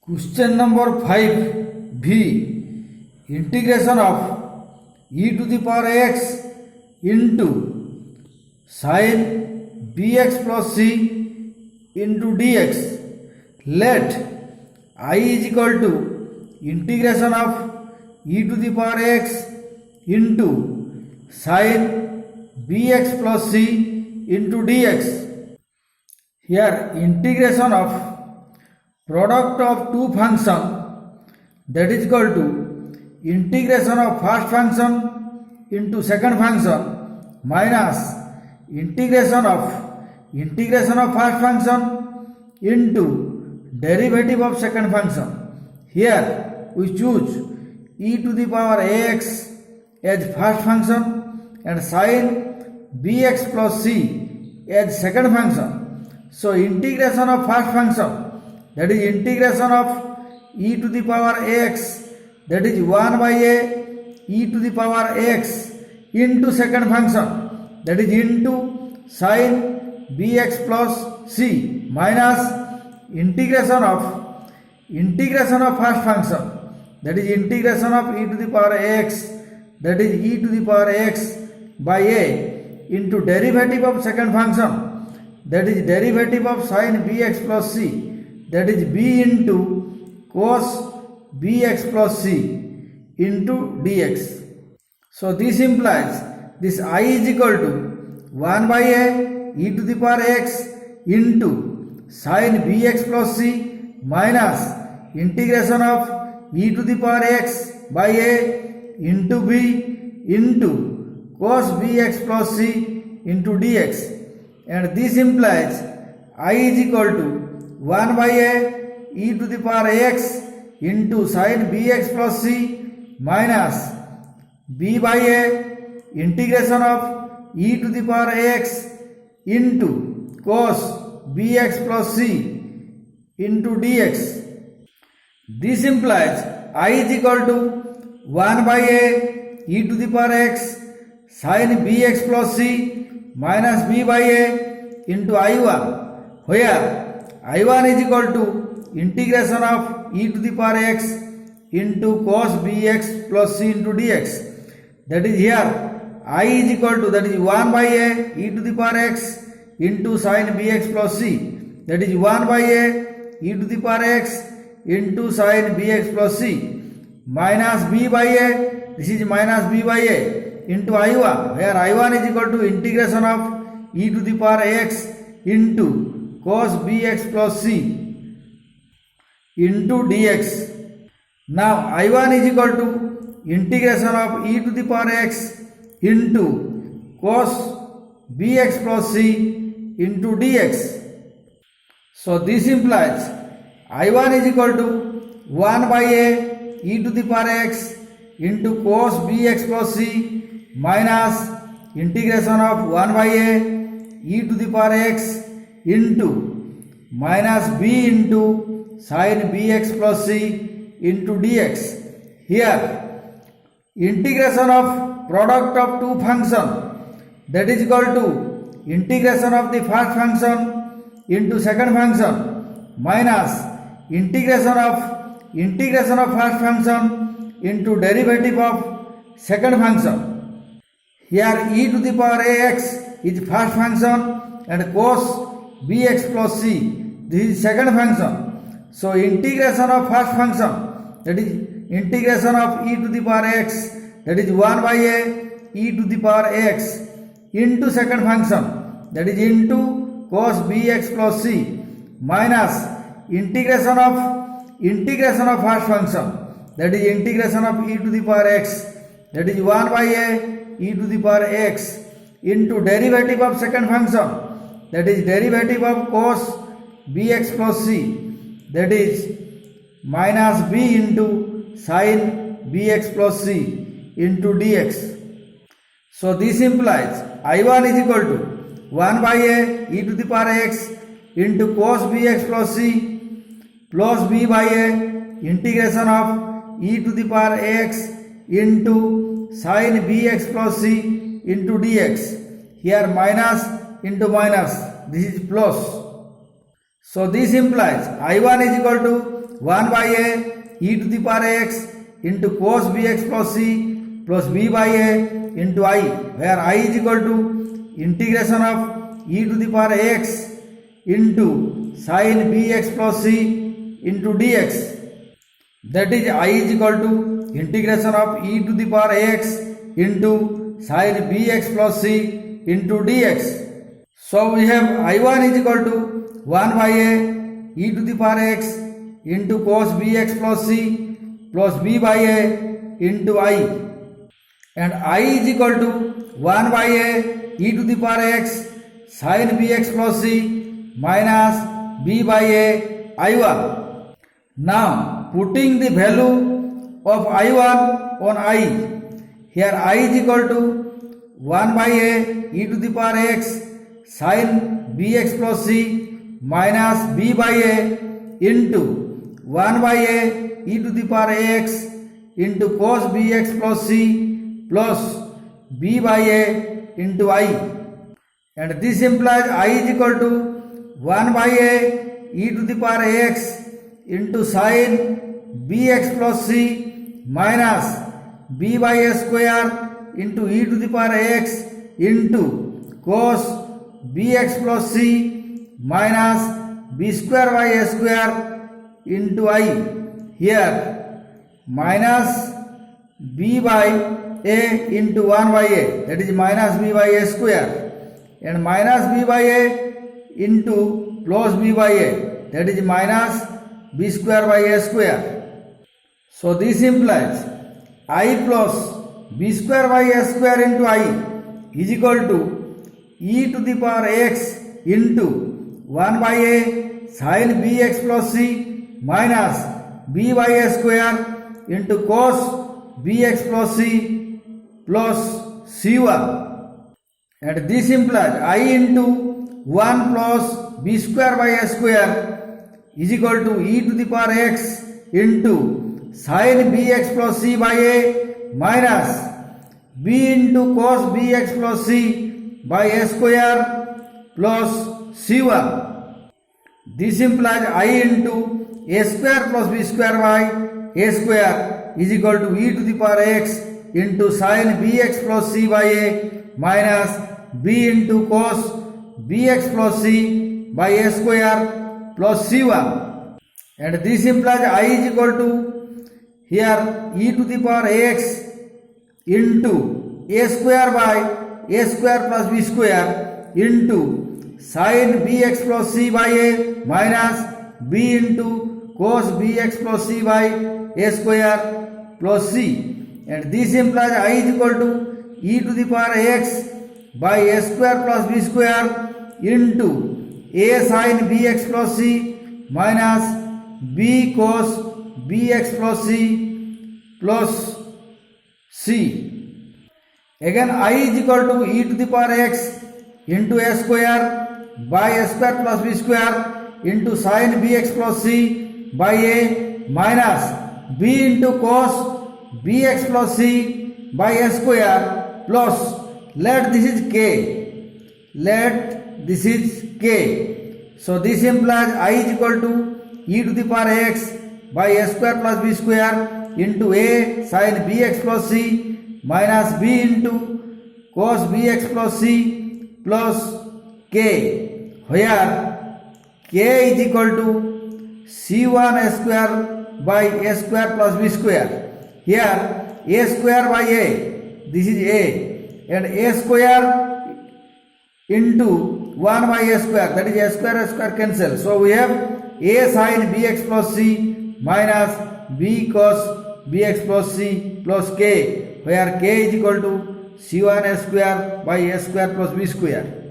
Question number 5b. Integration of e to the power x into sin bx plus c into dx. Let I is equal to integration of e to the power x into sin bx plus c into dx. Here integration of product of two function, that is equal to integration of first function into second function minus integration of first function into derivative of second function. Here we choose e to the power ax as first function and sin bx plus c as second function. So integration of first function, that is integration of e to the power x, that is 1 by a e to the power x into second function, that is into sin bx plus c minus integration of first function, that is integration of e to the power x, that is e to the power x by a into derivative of second function, that is derivative of sin bx plus c, that is b into cos bx plus c into dx. So this implies this I is equal to 1 by a e to the power x into sin bx plus c minus integration of e to the power x by a into b into cos bx plus c into dx. And this implies I is equal to 1 by a e to the power x into sin bx plus c minus b by a integration of e to the power x into cos bx plus c into dx. This implies I is equal to 1 by a e to the power x sin bx plus c minus b by a into I1, where I1 is equal to integration of e to the power x into cos bx plus c into dx. That is here I is equal to, that is 1 by a e to the power x into sin bx plus c, that is 1 by a e to the power x into sin bx plus c minus b by a, this is minus b by a into I1, where I1 is equal to integration of e to the power x into cos bx plus c into dx. Now I1 is equal to integration of e to the power x into cos bx plus c into dx. So this implies I1 is equal to 1 by a e to the power x into cos bx plus c minus integration of 1 by a e to the power x into minus b into sin bx plus c into dx. Here integration of product of two function, that is equal to integration of the first function into second function minus integration of first function into derivative of second function. Here e to the power ax is first function and cos bx plus c, this is second function. So integration of first function, that is integration of e to the power x, that is 1 by a e to the power x into second function, that is into cos bx plus c minus integration of first function, that is integration of e to the power x, that is 1 by a e to the power x into derivative of second function, that is derivative of cos bx plus c, that is minus b into sin bx plus c into dx. So this implies I1 is equal to 1 by a e to the power x into cos bx plus c plus b by a integration of e to the power x into sin bx plus c into dx. Here minus into minus, this is plus. So this implies I1 is equal to 1 by a e to the power x into cos bx plus c plus b by a into I, where I is equal to integration of e to the power x into sin bx plus c into dx. That is I is equal to integration of e to the power x into sin bx plus c into dx. So we have I1 is equal to 1 by a e to the power x into cos bx plus c plus b by a into I, and I is equal to 1 by a e to the power x sin bx plus c minus b by a I1. Now putting the value of I1 on I, here I is equal to 1 by a e to the power x sin bx plus c minus b by a into 1 by a e to the power x into cos bx plus c plus b by a into I, and this implies I is equal to 1 by a e to the power x into sin bx plus c minus b by a square into e to the power x into cos bx plus c minus b square by a square into I. Here minus b by a into 1 by a, that is minus b by a square, and minus b by a into plus b by a, that is minus b square by a square. So this implies I plus b square by a square into I is equal to e to the power x into 1 by a sin bx plus c minus b by a square into cos bx plus c plus c1, and this implies I into 1 plus b square by a square is equal to e to the power x into sin bx plus c by a minus b into cos bx plus c by a square plus c1. This implies I into a square plus b square by a square is equal to e to the power x into sin bx plus c by a minus b into cos bx plus c by a square plus c1, and this implies I is equal to here e to the power x into a square by a square plus b square into sin bx plus c by a minus b into cos bx plus c by a square plus c, and this implies I is equal to e to the power x by a square plus b square into a sin bx plus c minus b cos bx plus c plus c. Again I is equal to e to the power x into a square by a square plus b square into sin bx plus c by a minus b into cos bx plus c by a square plus, let this is k, let this is k. So this implies I is equal to e to the power x by a square plus b square into a sin bx plus c minus b into cos bx plus c plus k, where k is equal to c1 a square by a square plus b square. Here a square by a, this is a, and a square into 1 by a square, that is a square cancel. So we have a sin bx plus c minus b cos bx plus c plus k, where k is equal to c1 a square by a square plus b square.